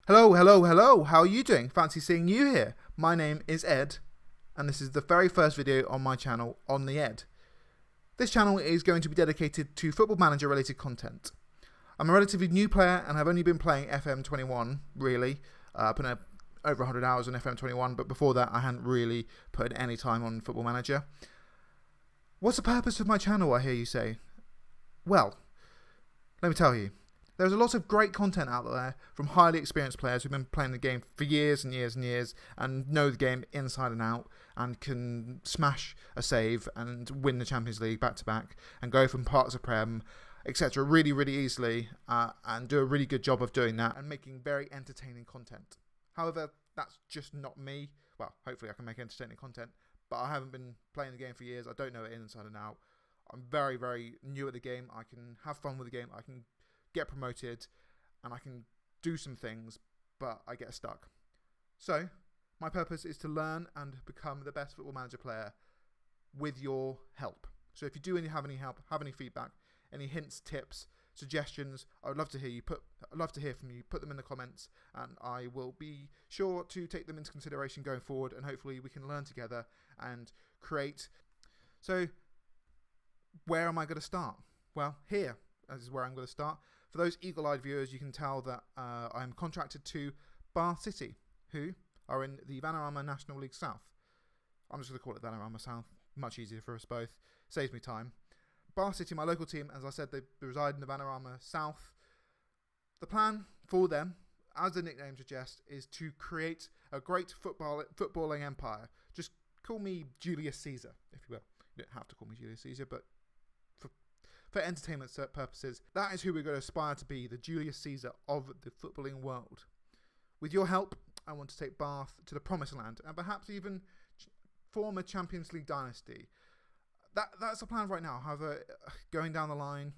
Hello, hello, hello. How are you doing? Fancy seeing you here. My name is Ed, and this is the very first video on my channel on the Ed. This channel is going to be dedicated to Football Manager related content. I'm a relatively new player and I've only been playing FM21, really. I put in over 100 hours on FM21, but before that I hadn't really put in any time on Football Manager. What's the purpose of my channel, I hear you say? Well, let me tell you. There's a lot of great content out there from highly experienced players who've been playing the game for years and years and years and know the game inside and out and can smash a save and win the Champions League back to back and go from parts of Prem, etc. really, really easily and do a really good job of doing that and making very entertaining content. However, that's just not me. Well, hopefully I can make entertaining content, but I haven't been playing the game for years. I don't know it inside and out. I'm very, very new at the game. I can have fun with the game. I can get promoted and I can do some things, but I get stuck. So my purpose is to learn and become the best Football Manager player with your help. So if you do have any help, have any feedback, any hints, tips, suggestions, I would love to hear you. I'd love to hear from you. Put them in the comments and I will be sure to take them into consideration going forward, and hopefully we can learn together and create. So where am I going to start? Well, here is where I'm going to start. For those eagle-eyed viewers, you can tell that I'm contracted to Bath City, who are in the Vanarama National League South. I'm just going to call it Vanarama South. Much easier for us both. Saves me time. Bath City, my local team, as I said, they reside in the Vanarama South. The plan for them, as the nickname suggests, is to create a great footballing empire. Just call me Julius Caesar, if you will. You don't have to call me Julius Caesar, but for entertainment purposes, that is who we're going to aspire to be, the Julius Caesar of the footballing world. With your help, I want to take Bath to the promised land and perhaps even form a Champions League dynasty. That's the plan right now. However, going down the line,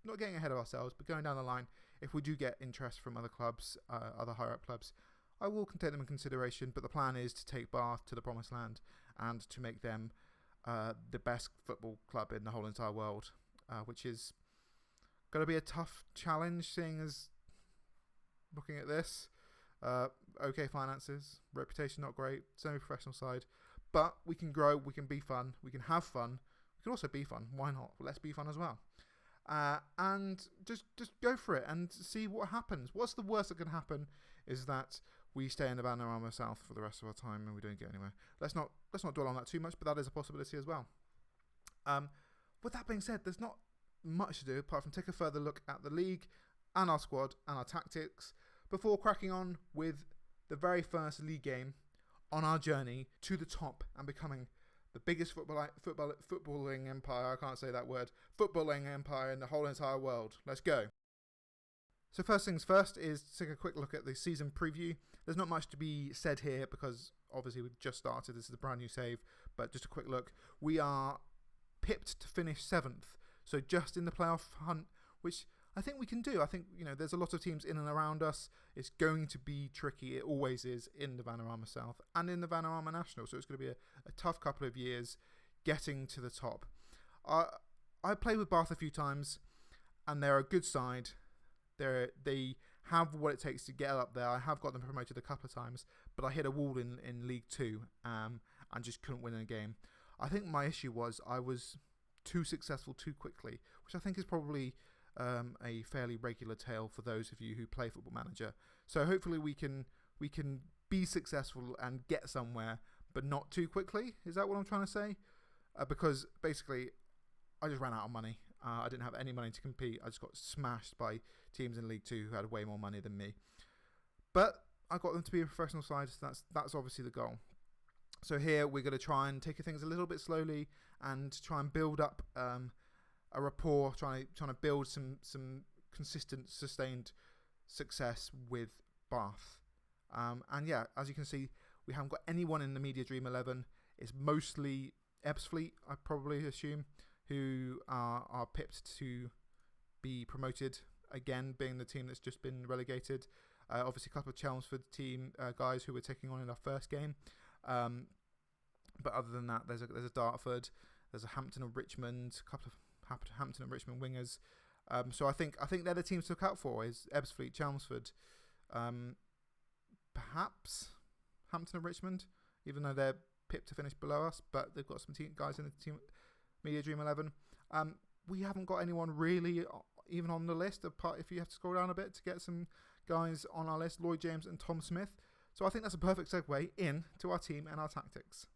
not getting ahead of ourselves, but going down the line, if we do get interest from other clubs, other higher up clubs, I will take them in consideration. But the plan is to take Bath to the promised land and to make them the best football club in the whole entire world. Which is going to be a tough challenge, seeing as looking at this. Okay finances, reputation not great, semi-professional side, but we can grow, we can be fun, we can have fun, we can also be fun. Why not? Let's be fun as well. And just go for it and see what happens. What's the worst that can happen is that we stay in the Vanarama South for the rest of our time and we don't get anywhere. Let's not dwell on that too much, but that is a possibility as well. With that being said, there's not much to do apart from take a further look at the league and our squad and our tactics before cracking on with the very first league game on our journey to the top and becoming the biggest footballing empire, I can't say that word, footballing empire in the whole entire world. Let's go. So first things first is to take a quick look at the season preview. There's not much to be said here because obviously we've just started. This is a brand new save, but just a quick look. We are pipped to finish 7th, so just in the playoff hunt, which I think we can do. I think there's a lot of teams in and around us. It's going to be tricky. It always is in the Vanarama South and in the Vanarama National, so it's going to be a tough couple of years getting to the top. I played with Bath a few times and they're a good side. They have what it takes to get up there. I have got them promoted a couple of times, but I hit a wall in League 2 and just couldn't win in a game. I think my issue was I was too successful too quickly, which I think is probably a fairly regular tale for those of you who play Football Manager. So hopefully we can be successful and get somewhere, but not too quickly. Is that what I'm trying to say? Because basically I just ran out of money. I didn't have any money to compete. I just got smashed by teams in League 2 who had way more money than me. But I got them to be a professional side, so that's obviously the goal. So here we're going to try and take things a little bit slowly and try and build up a rapport, trying to build some consistent, sustained success with Bath. And yeah, as you can see, we haven't got anyone in the Media Dream 11. It's mostly Ebbsfleet, I probably assume, who are pipped to be promoted again, being the team that's just been relegated. Obviously a couple of Chelmsford team guys who we're taking on in our first game. But other than that, there's a Dartford, there's a Hampton and Richmond, a couple of Hampton and Richmond wingers. So I think they're the teams to look out for, is Ebbsfleet, Chelmsford, perhaps Hampton and Richmond, even though they're pipped to finish below us, but they've got some guys in the team Media Dream 11. We haven't got anyone really even on the list, apart if you have to scroll down a bit to get some guys on our list, Lloyd James and Tom Smith. So I think that's a perfect segue in to our team and our tactics.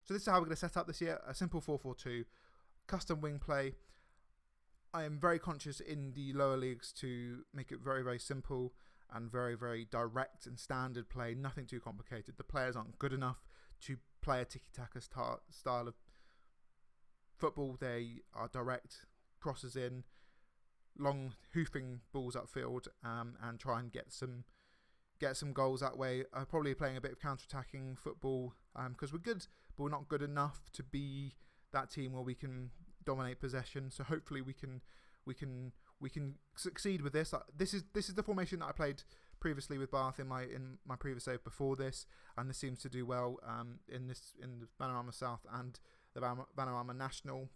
So this is how we're going to set up this year, a simple 4-4-2, custom wing play. I am very conscious in the lower leagues to make it very, very simple and very, very direct and standard play, nothing too complicated. The players aren't good enough to play a tiki-taka style of football. They are direct, crosses in, long hoofing balls upfield, and try and get some goals that way. Probably playing a bit of counter-attacking football because we're good, but we're not good enough to be that team where we can dominate possession. So hopefully we can succeed with this. This is the formation that I played previously with Bath in my previous save before this, and this seems to do well in the Vanarama South and the Vanarama National.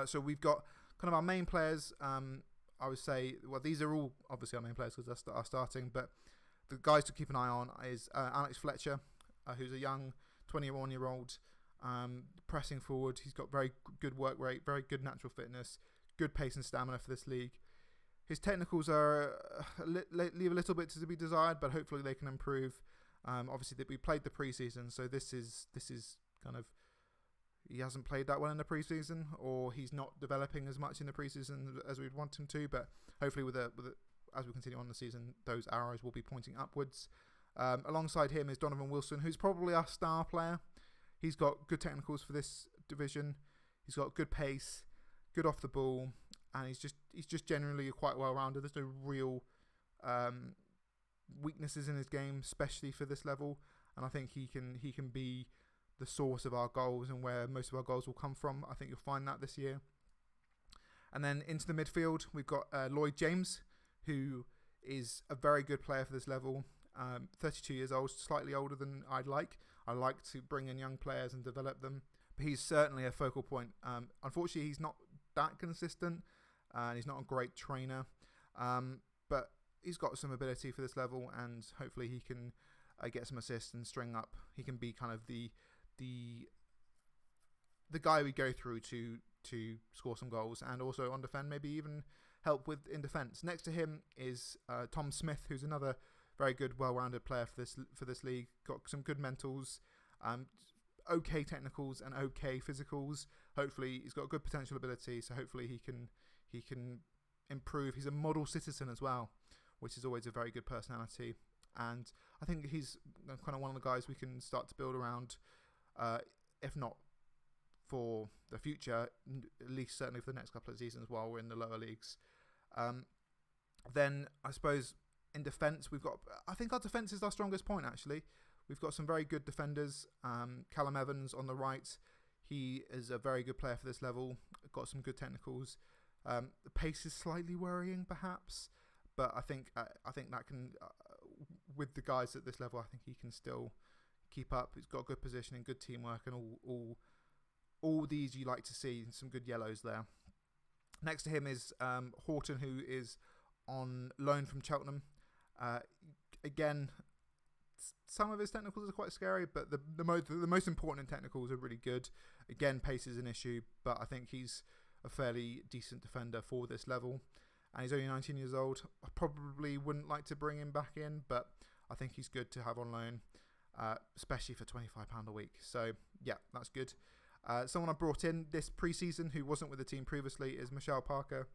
So we've got kind of our main players. I would say, well, these are all obviously our main players because they're starting, but the guys to keep an eye on is Alex Fletcher, who's a young 21-year-old, pressing forward. He's got very good work rate, very good natural fitness, good pace and stamina for this league. His technicals are leave a little bit to be desired, but hopefully they can improve. Obviously, we played the preseason, so this is kind of, he hasn't played that well in the preseason, or he's not developing as much in the preseason as we'd want him to. But hopefully, as we continue on the season, those arrows will be pointing upwards. Alongside him is Donovan Wilson, who's probably our star player. He's got good technicals for this division. He's got good pace, good off the ball, and he's just generally quite well rounded. There's no real weaknesses in his game, especially for this level. And I think he can be the source of our goals and where most of our goals will come from. I think you'll find that this year. And then into the midfield, we've got Lloyd James, who is a very good player for this level. 32 years old, slightly older than I'd like. I like to bring in young players and develop them. But he's certainly a focal point. Unfortunately, he's not that consistent, and he's not a great trainer. But he's got some ability for this level, and hopefully he can get some assists and string up. He can be kind of the guy we go through to score some goals, and also on defend, maybe even help with in defence. Next to him is Tom Smith, who's another very good, well-rounded player for this league. Got some good mentals, okay technicals, and okay physicals. Hopefully, he's got good potential ability. So hopefully he can improve. He's a model citizen as well, which is always a very good personality. And I think he's kind of one of the guys we can start to build around, if not for the future, at least certainly for the next couple of seasons while we're in the lower leagues. Then I suppose in defence, I think our defence is our strongest point, actually. We've got some very good defenders. Callum Evans on the right, he is a very good player for this level, got some good technicals. The pace is slightly worrying, perhaps, but I think that can, with the guys at this level, I think he can still keep up. He's got good positioning, good teamwork, and all these you like to see. Some good yellows there. Next to him is Horton, who is on loan from Cheltenham. Again, some of his technicals are quite scary, but the most important technicals are really good. Again, pace is an issue, but I think he's a fairly decent defender for this level. And he's only 19 years old. I probably wouldn't like to bring him back in, but I think he's good to have on loan, especially for £25 a week. So, yeah, that's good. Someone I brought in this pre-season who wasn't with the team previously is Michelle Parker,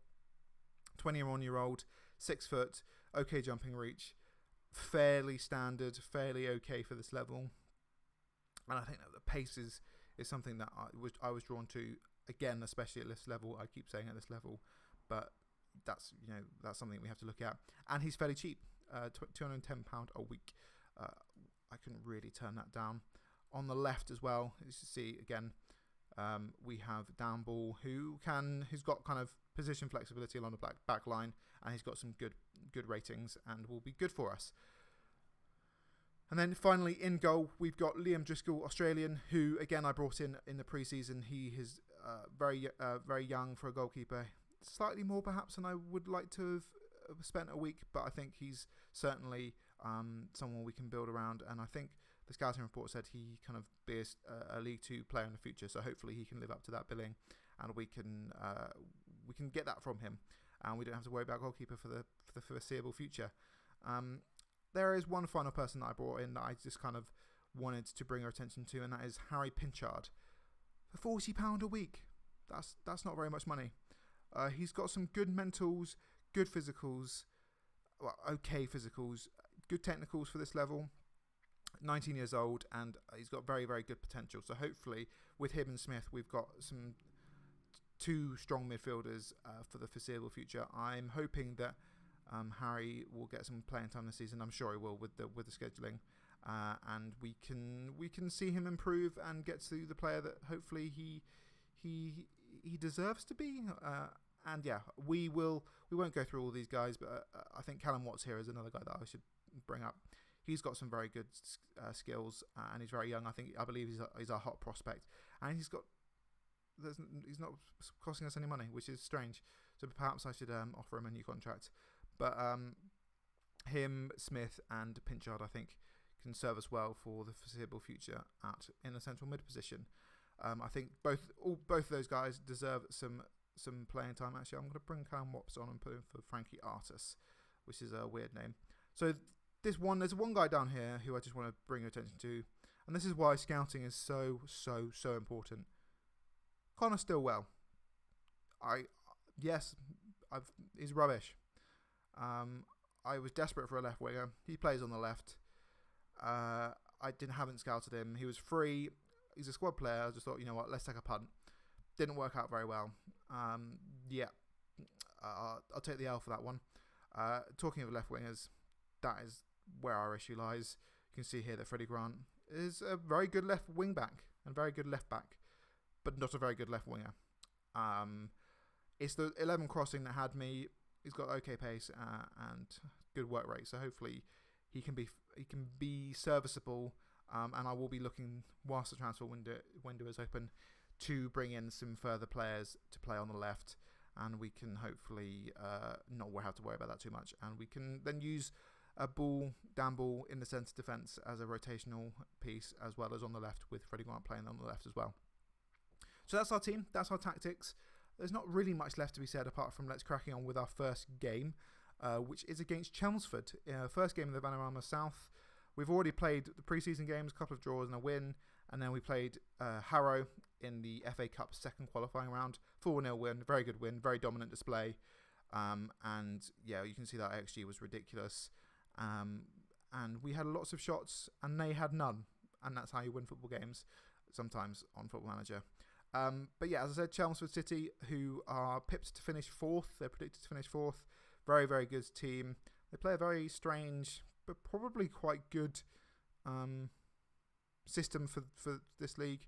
21-year-old, 6 foot, okay jumping reach, fairly standard, fairly okay for this level. And I think that the pace is something that I was drawn to, again, especially at this level. I keep saying at this level, but that's something we have to look at. And he's fairly cheap, £210 a week. I couldn't really turn that down. On the left as well, as you see again, we have down ball who's got kind of position flexibility along the back line, and he's got some good ratings and will be good for us. And then finally in goal, we've got Liam Driscoll, Australian, who again I brought in the pre-season. He is very young for a goalkeeper, slightly more perhaps than I would like to have spent a week, but I think he's certainly someone we can build around. And I think the scouting report said he kind of be a League Two player in the future. So hopefully he can live up to that billing, and we can get that from him, and we don't have to worry about goalkeeper for the foreseeable future. There is one final person that I brought in that I just kind of wanted to bring our attention to, and that is Harry Pinchard. For £40 a week, that's not very much money. He's got some good mentals, good physicals, well, okay physicals, good technicals for this level. 19 years old, and he's got very, very good potential. So hopefully, with him and Smith, we've got two strong midfielders for the foreseeable future. I'm hoping that Harry will get some playing time this season. I'm sure he will with the scheduling, and we can see him improve and get to the player that hopefully he deserves to be. And yeah, we won't go through all these guys, but I think Callum Watts here is another guy that I should bring up. He's got some very good skills, and he's very young. I believe he's a hot prospect, and he's not costing us any money, which is strange. So perhaps I should offer him a new contract. But him, Smith, and Pinchard, I think, can serve us well for the foreseeable future in a central mid position. I think both of those guys deserve some playing time. Actually, I'm going to bring Callum Watts on and put him for Frankie Artis, which is a weird name. So there's one guy down here who I just want to bring your attention to, and this is why scouting is so important. Connor Stillwell. He's rubbish. I was desperate for a left winger. He plays on the left. I haven't scouted him. He was free. He's a squad player. I just thought, you know what, let's take a punt. Didn't work out very well. I'll take the L for that one. Talking of left wingers, that is where our issue lies. You can see here that Freddie Grant is a very good left wing back and very good left back, but not a very good left winger. It's the 11 crossing that had me. He's got okay pace and good work rate, so hopefully he can be serviceable. And I will be looking, whilst the transfer window is open, to bring in some further players to play on the left, and we can hopefully not have to worry about that too much, and we can then use a Dan Ball in the centre defence as a rotational piece, as well as on the left, with Freddie Grant playing on the left as well. So that's our team, that's our tactics. There's not really much left to be said apart from let's cracking on with our first game, which is against Chelmsford. First game of the Vanarama South. We've already played the pre-season games, a couple of draws and a win, and then we played Harrow in the FA Cup second qualifying round. 4-0 win, very good win, very dominant display. And yeah, you can see that XG was ridiculous. And we had lots of shots, and they had none. And that's how you win football games sometimes on Football Manager. But yeah, as I said, Chelmsford City, who are pipped to finish fourth. They're predicted to finish fourth. Very, very good team. They play a very strange, but probably quite good system for this league.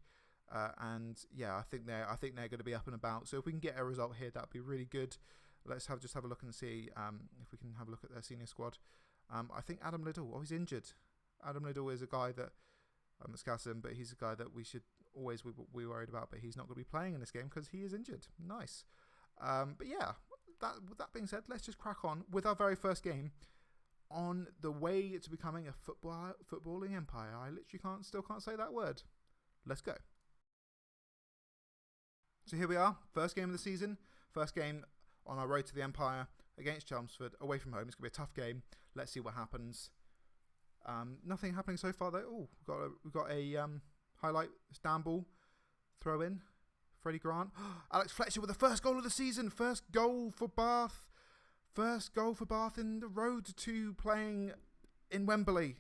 And yeah, I think they're going to be up and about. So if we can get a result here, that'd be really good. Let's have a look and see if we can have a look at their senior squad. I think Adam Liddell. He's injured. Adam Liddell is a guy that I'm not scouting him, but he's a guy that we should always be worried about. But he's not going to be playing in this game because he is injured. Nice. But yeah, that being said, let's just crack on with our very first game on the way to becoming a footballing empire. I literally still can't say that word. Let's go. So here we are, first game of the season, first game on our road to the empire against Chelmsford, away from home. It's going to be a tough game. Let's see what happens. Nothing happening so far though. We've got a highlight. It's Dan Ball, throw in, Freddie Grant. Alex Fletcher with the first goal of the season, first goal for Bath in the road to playing in Wembley.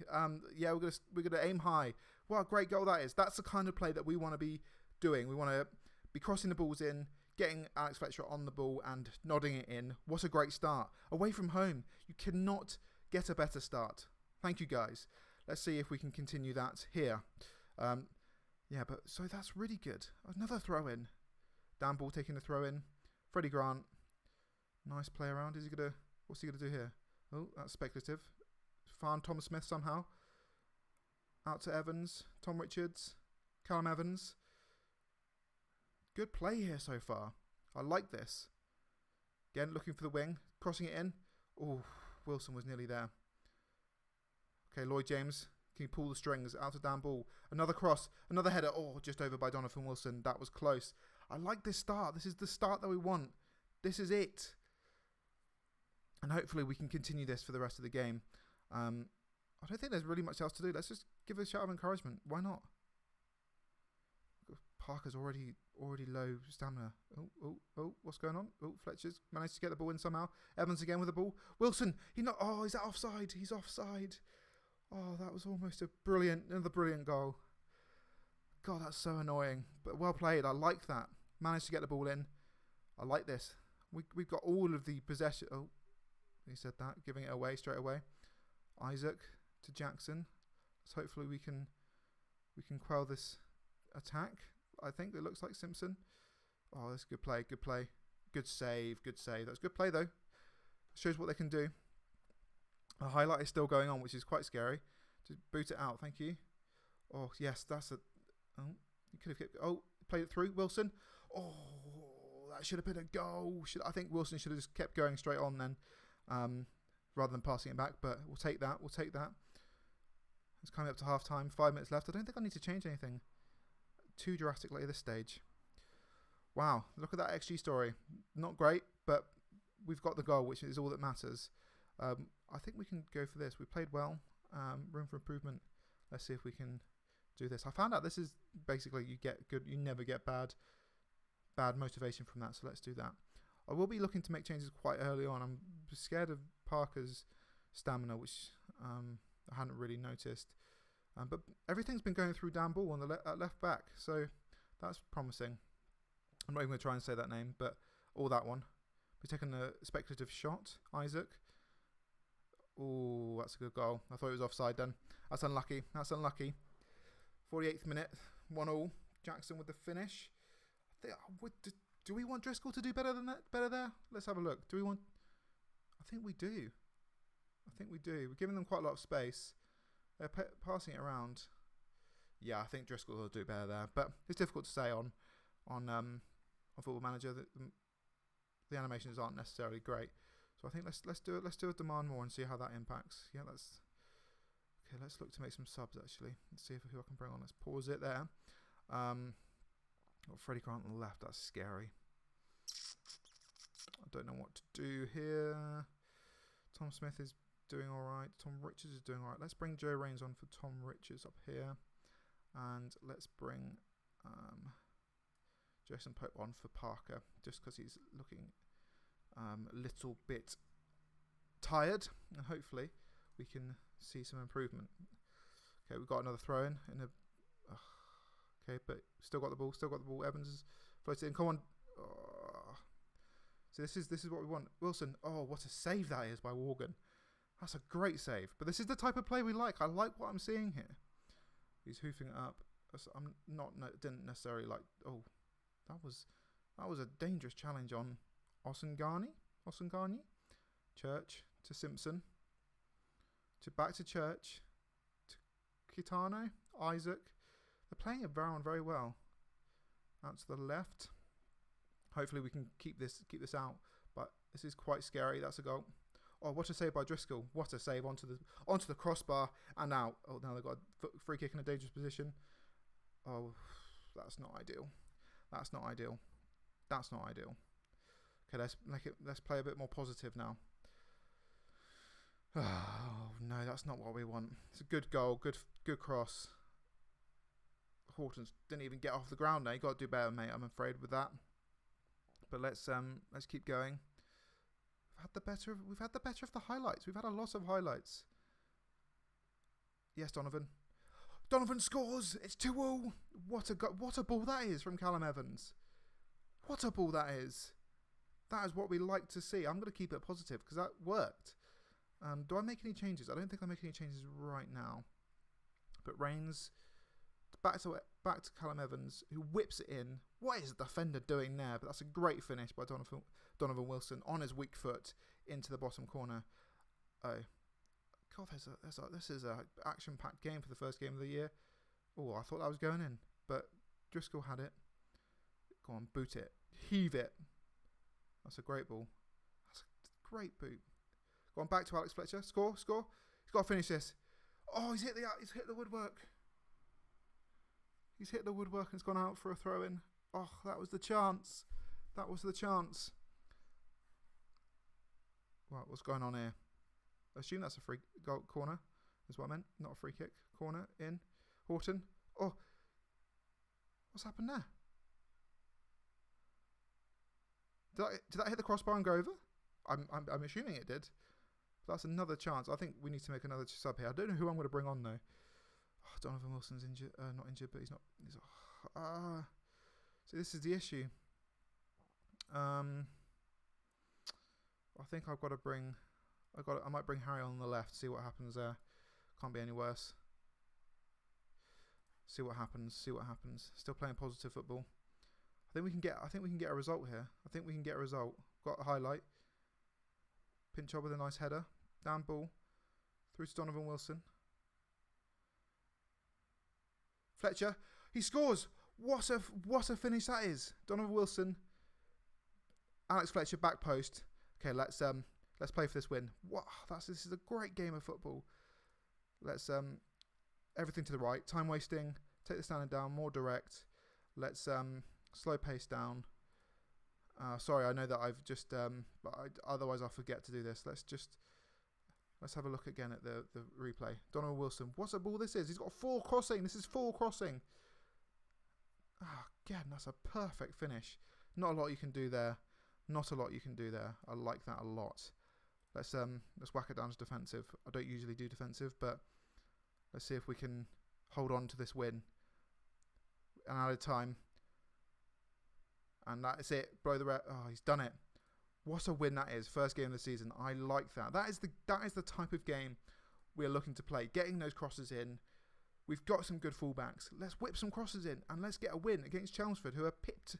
Yeah, we're gonna aim high. What a great goal that is. That's the kind of play that we want to be doing. We want to be crossing the balls in, getting Alex Fletcher on the ball and nodding it in. What a great start. Away from home, you cannot get a better start. Thank you, guys. Let's see if we can continue that here. Yeah, but so that's really good. Another throw in. Dan Ball taking the throw in. Freddie Grant. Nice play around. What's he gonna do here? Oh, that's speculative. Found Tom Smith somehow. Out to Evans. Tom Richards. Callum Evans. Good play here so far. I like this. Again, looking for the wing. Crossing it in. Oh, Wilson was nearly there. Okay, Lloyd James, can you pull the strings out of Dan Ball? Another cross, another header. Oh, just over by Donovan Wilson. That was close. I like this start. This is the start that we want. This is it. And hopefully we can continue this for the rest of the game. I don't think there's really much else to do. Let's just give a shout of encouragement. Why not? Parker's already low stamina. Oh, what's going on? Oh, Fletcher's managed to get the ball in somehow. Evans again with the ball. Wilson, is that offside? He's offside. Oh, that was almost another brilliant goal. God, that's so annoying. But well played. I like that. Managed to get the ball in. I like this. We've got all of the possession. Oh, he said that. Giving it away straight away. Isaac to Jackson. So hopefully we can quell this attack. I think it looks like Simpson. Oh, that's a good play. Good save. That's good play though. Shows what they can do. The highlight is still going on, which is quite scary. Just boot it out, thank you. Oh yes, that's a. Oh, you could have kept. Oh, played it through. Wilson. Oh, that should have been a goal. I think Wilson should have just kept going straight on then, rather than passing it back. But we'll take that. It's coming up to half time. 5 minutes left. I don't think I need to change anything too drastically at this stage. Wow, look at that XG story. Not great, but we've got the goal, which is all that matters. I think we can go for this. We played well. Room for improvement. Let's see if we can do this. I found out this is basically you get good. You never get bad motivation from that. So let's do that. I will be looking to make changes quite early on. I'm scared of Parker's stamina, which I hadn't really noticed. But everything's been going through Dan Ball on the left back, so that's promising. I'm not even going to try and say that name, but all that one. We're taking a speculative shot. Isaac. Oh, that's a good goal. I thought it was offside then. That's unlucky. 48th minute, 1-1. Jackson with the finish. Do we want Driscoll to do better than that? Better there? Let's have a look. Do we want... I think we do. We're giving them quite a lot of space. They're passing it around. Yeah, I think Driscoll will do better there. But it's difficult to say on Football Manager. The animations aren't necessarily great. So I think let's do a demand more and see how that impacts. Yeah, that's... Okay, let's look to make some subs actually. Let's see who I can bring on. Let's pause it there. Got Freddie Grant on the left. That's scary. I don't know what to do here. Tom Smith is doing alright. Tom Richards is doing alright. Let's bring Joe Rains on for Tom Richards up here. And let's bring Jason Pope on for Parker. Just because he's looking a little bit tired. And hopefully we can see some improvement. Okay, we've got another throw in a... Okay, but still got the ball. Evans is floated in. Come on. Oh. So this is what we want. Wilson. Oh, what a save that is by Morgan. That's a great save. But this is the type of play we like. I like what I'm seeing here. He's hoofing it up. Didn't necessarily like... Oh, that was a dangerous challenge on Osengani. Church to Simpson. Back to Church. To Kitano. Isaac. They're playing it around very well. Out to the left. Hopefully we can keep this out. But this is quite scary. That's a goal. Oh, what a save by Driscoll. What a save onto the crossbar and out. Oh, now they've got a free kick in a dangerous position. Oh, that's not ideal. Okay, let's play a bit more positive now. Oh no, that's not what we want. It's a good goal, good cross. Hortons didn't even get off the ground now. You got to do better, mate. I'm afraid with that. But let's keep going. We've had the better of the highlights. We've had a lot of highlights. Yes, Donovan. Donovan scores. It's 2-2. What a ball that is from Callum Evans. What a ball that is. That is what we like to see. I'm going to keep it positive because that worked. Do I make any changes? I don't think I make any changes right now. But Rains back to Callum Evans, who whips it in. What is the defender doing there? But that's a great finish by Donovan Wilson on his weak foot into the bottom corner. Oh, God! This is a action-packed game for the first game of the year. Oh, I thought that was going in, but Driscoll had it. Go on, boot it, heave it. That's a great ball. That's a great boot. Go on, back to Alex Fletcher. Score. He's got to finish this. Oh, he's hit the woodwork. He's hit the woodwork and it's gone out for a throw-in. Oh, that was the chance. That was the chance. Right, what's going on here? I assume that's a free goal corner. Is what I meant. Not a free kick. Corner in. Horton. Oh, what's happened there? Did that hit the crossbar and go over? I'm assuming it did. But that's another chance. I think we need to make another sub here. I don't know who I'm going to bring on though. Oh, Donovan Wilson's injured. Not injured, but he's not. So this is the issue. I think I've got to bring. I might bring Harry on the left. See what happens there. Can't be any worse. See what happens. See what happens. Still playing positive football. I think we can get a result here. I think we can get a result. Got a highlight. Pinch job with a nice header. Down ball. Through to Donovan Wilson. Fletcher. He scores. What a finish that is. Donovan Wilson. Alex Fletcher back post. Okay, let's play for this win. This is a great game of football. Let's everything to the right. Time wasting. Take the standard down. More direct. Let's slow pace down. Sorry, I know that I've just otherwise I'll forget to do this. Let's have a look again at the replay. Donovan Wilson. What a ball this is. He's got full crossing. This is full crossing. Again, that's a perfect finish. Not a lot you can do there. Not a lot you can do there. I like that a lot. Let's whack it down to defensive. I don't usually do defensive, but let's see if we can hold on to this win. And out of time. And that's it. Blow the ref. Oh, he's done it. What a win that is. First game of the season. I like that. That is the type of game we're looking to play. Getting those crosses in. We've got some good fullbacks. Let's whip some crosses in and let's get a win against Chelmsford, who are pipped,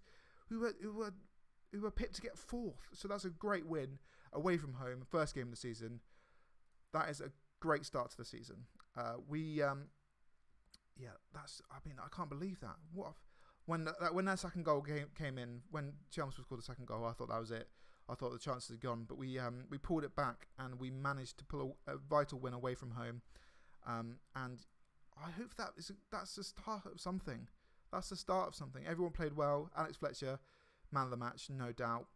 who are pipped to get fourth. So that's a great win away from home. First game of the season. That is a great start to the season. I can't believe that. When that second goal came in, when Chelmsford scored the second goal, I thought that was it. I thought the chances had gone, but we pulled it back and we managed to pull a vital win away from home. And I hope that's the start of something. That's the start of something. Everyone played well. Alex Fletcher, man of the match, no doubt.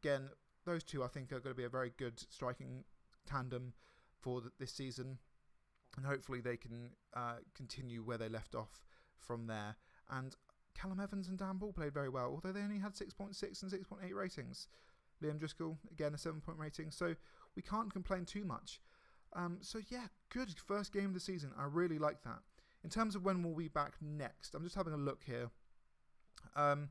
Again, those two I think are going to be a very good striking tandem for this season, and hopefully they can continue where they left off from there. And Callum Evans and Dan Ball played very well, although they only had 6.6 and 6.8 ratings. Liam Driscoll, again, a 7-point rating. So we can't complain too much. Good first game of the season. I really like that. In terms of when we'll be back next, I'm just having a look here. We've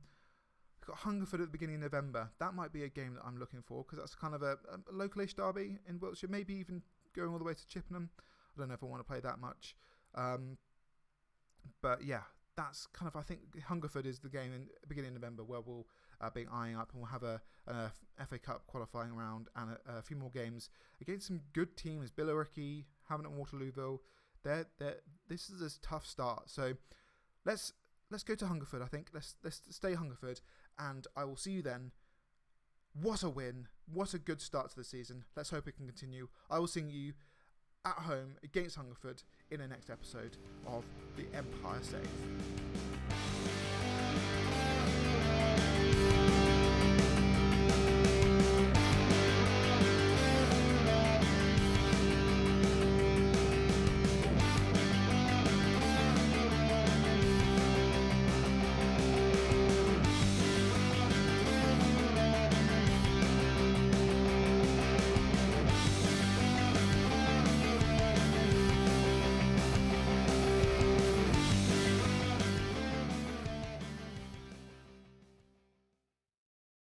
got Hungerford at the beginning of November. That might be a game that I'm looking for because that's kind of a localish derby in Wiltshire. Maybe even going all the way to Chippenham. I don't know if I want to play that much. But yeah, that's kind of, I think Hungerford is the game in the beginning of November where we'll be eyeing up, and we'll have a FA Cup qualifying round and a few more games against some good teams. Billericay, Havant and Waterlooville. This is a tough start. So let's go to Hungerford. I think let's stay Hungerford, and I will see you then. What a win! What a good start to the season. Let's hope it can continue. I will see you at home against Hungerford in the next episode of the Empire Save.